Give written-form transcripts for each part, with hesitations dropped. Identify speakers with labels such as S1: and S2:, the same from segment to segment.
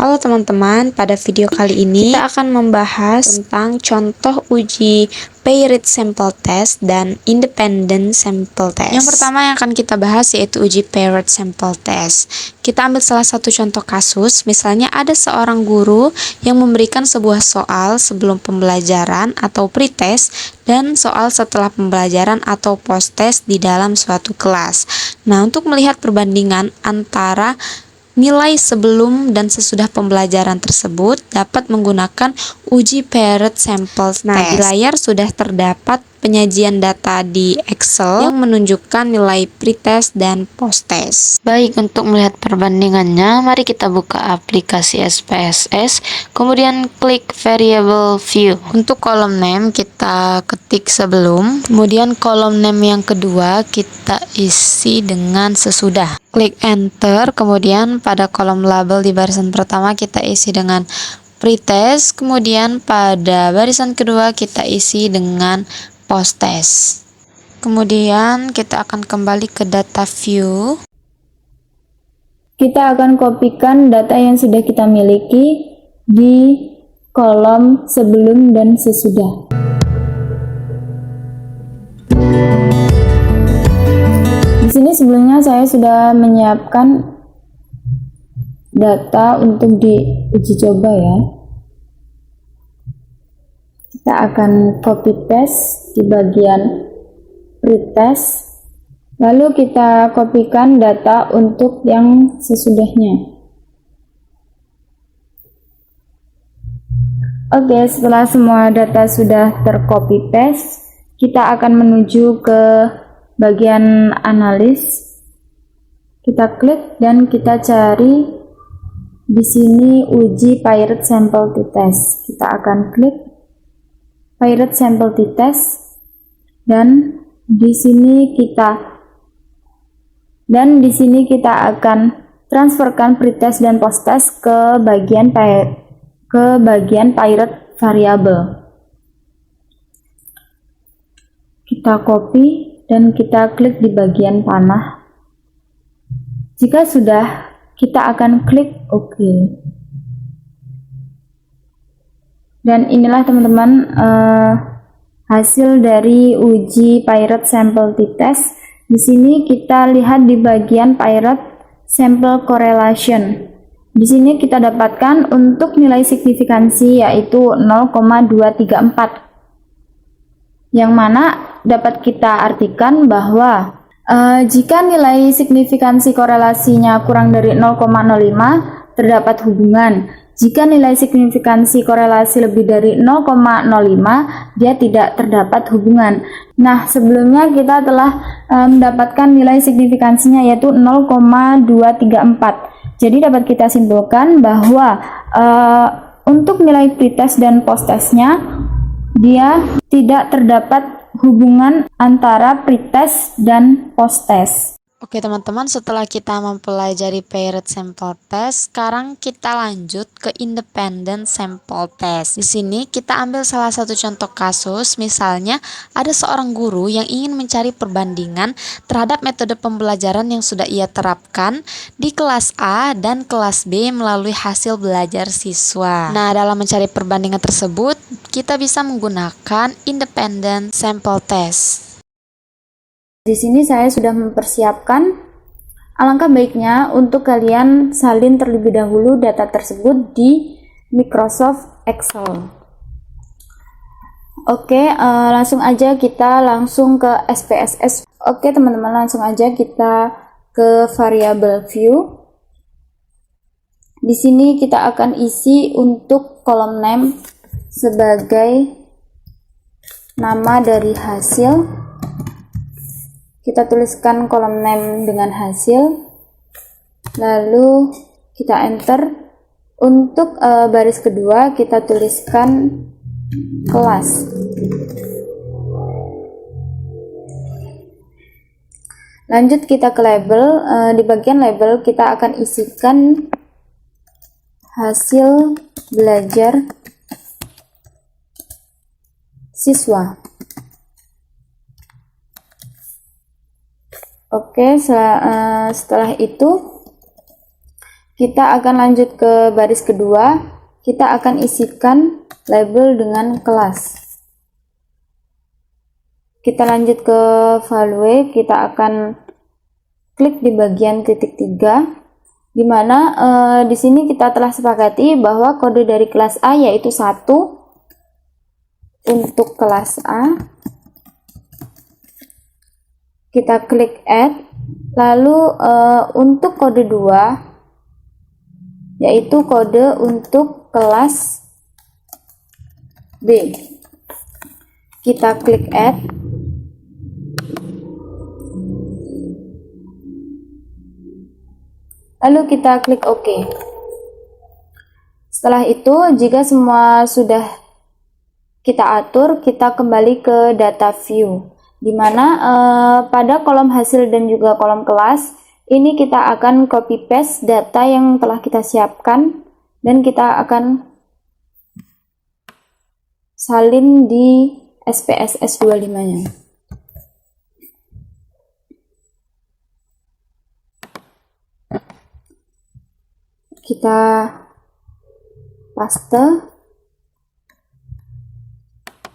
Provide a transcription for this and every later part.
S1: Halo teman-teman, pada video kali ini kita akan membahas tentang contoh uji paired sample test dan independent sample test. Yang pertama yang akan kita bahas yaitu uji paired sample test. Kita ambil salah satu contoh kasus, misalnya ada seorang guru yang memberikan sebuah soal sebelum pembelajaran atau pretest dan soal setelah pembelajaran atau post-test di dalam suatu kelas. Nah, untuk melihat perbandingan antara nilai sebelum dan sesudah pembelajaran tersebut dapat menggunakan uji paired sample test. Nah, di layar sudah terdapat penyajian data di Excel yang menunjukkan nilai pretest dan posttest. Baik, untuk melihat perbandingannya, mari kita buka aplikasi SPSS, kemudian klik variable view. Untuk kolom name kita ketik sebelum, kemudian kolom name yang kedua kita isi dengan sesudah. Klik enter, kemudian pada kolom label di barisan pertama kita isi dengan pretest, kemudian pada barisan kedua kita isi dengan posttest. Kemudian kita akan kembali ke data view.
S2: Kita akan kopikan data yang sudah kita miliki di kolom sebelum dan sesudah. Di sini sebelumnya saya sudah menyiapkan data untuk diuji coba ya. Kita akan copy paste di bagian pretest, lalu kita kopikan data untuk yang sesudahnya. Oke, setelah semua data sudah tercopy paste, kita akan menuju ke bagian analis. Kita klik dan kita cari di sini uji paired sample test. Kita akan klik paired sample test dan di sini kita akan transferkan pretest dan posttest ke bagian paired variable. Kita copy dan kita klik di bagian panah. Jika sudah, kita akan klik OK. Dan inilah teman-teman hasil dari uji paired sample test. Di sini kita lihat di bagian paired sample correlation. Di sini kita dapatkan untuk nilai signifikansi yaitu 0,234. Yang mana dapat kita artikan bahwa jika nilai signifikansi korelasinya kurang dari 0,05 terdapat hubungan. Jika nilai signifikansi korelasi lebih dari 0,05 dia tidak terdapat hubungan. Nah, sebelumnya kita telah mendapatkan nilai signifikansinya yaitu 0,234. Jadi dapat kita simpulkan bahwa untuk nilai pretest dan posttestnya dia tidak terdapat hubungan antara pretest dan posttest.
S1: Oke teman-teman, setelah kita mempelajari paired sample test, sekarang kita lanjut ke independent sample test. Di sini kita ambil salah satu contoh kasus, misalnya ada seorang guru yang ingin mencari perbandingan terhadap metode pembelajaran yang sudah ia terapkan di kelas A dan kelas B melalui hasil belajar siswa. Nah, dalam mencari perbandingan tersebut, kita bisa menggunakan independent sample test.
S2: Di sini saya sudah mempersiapkan. Alangkah baiknya untuk kalian salin terlebih dahulu data tersebut di Microsoft Excel. Oke, langsung aja kita langsung ke SPSS. Oke teman-teman, langsung aja kita ke variable view. Di sini kita akan isi untuk kolom name sebagai nama dari hasil. Kita tuliskan kolom name dengan hasil, lalu kita enter. Untuk baris kedua kita tuliskan kelas. Lanjut kita ke label. Di bagian label kita akan isikan hasil belajar siswa. Oke, setelah itu kita akan lanjut ke baris kedua. Kita akan isikan label dengan kelas. Kita lanjut ke value, kita akan klik di bagian titik 3, di mana di sini kita telah sepakati bahwa kode dari kelas A yaitu 1 untuk kelas A. Kita klik add, lalu untuk kode 2 yaitu kode untuk kelas B. Kita klik add. Lalu kita klik OK. Setelah itu, jika semua sudah kita atur, kita kembali ke data view, di mana pada kolom hasil dan juga kolom kelas ini kita akan copy paste data yang telah kita siapkan dan kita akan salin di SPSS 25-nya. Kita paste.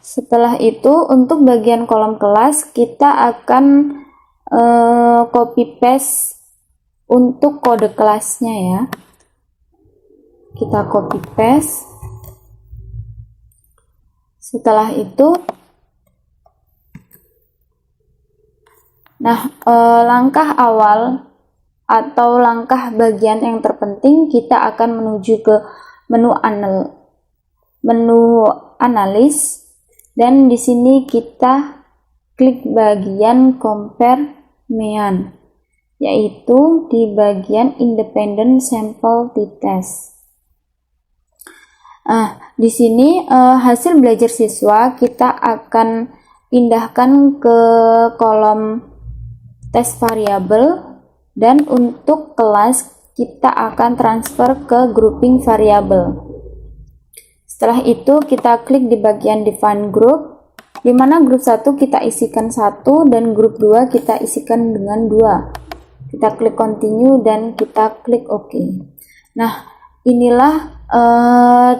S2: Setelah itu, untuk bagian kolom kelas kita akan copy paste untuk kode kelasnya ya. Kita copy paste. Setelah itu, langkah awal atau langkah bagian yang terpenting, kita akan menuju ke menu analis, dan di sini kita klik bagian compare mean, yaitu di bagian independent sample t-test. Di sini hasil belajar siswa kita akan pindahkan ke kolom test variabel, dan untuk kelas kita akan transfer ke grouping variabel. Setelah itu kita klik di bagian define group, di mana grup 1 kita isikan 1 dan grup 2 kita isikan dengan 2. Kita klik continue dan kita klik OK. Nah, inilah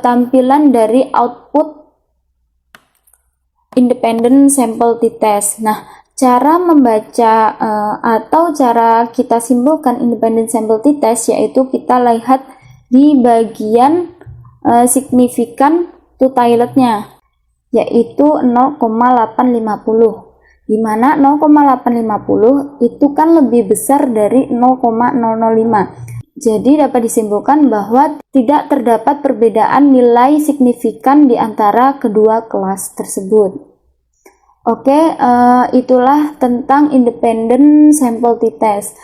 S2: tampilan dari output independent sample t-test. Nah, cara membaca atau cara kita simpulkan independent sample t-test yaitu kita lihat di bagian signifikan to tiletnya, yaitu 0,850, di mana 0,850 itu kan lebih besar dari 0,005. Jadi dapat disimpulkan bahwa tidak terdapat perbedaan nilai signifikan di antara kedua kelas tersebut. Oke, itulah tentang independent sample t-test.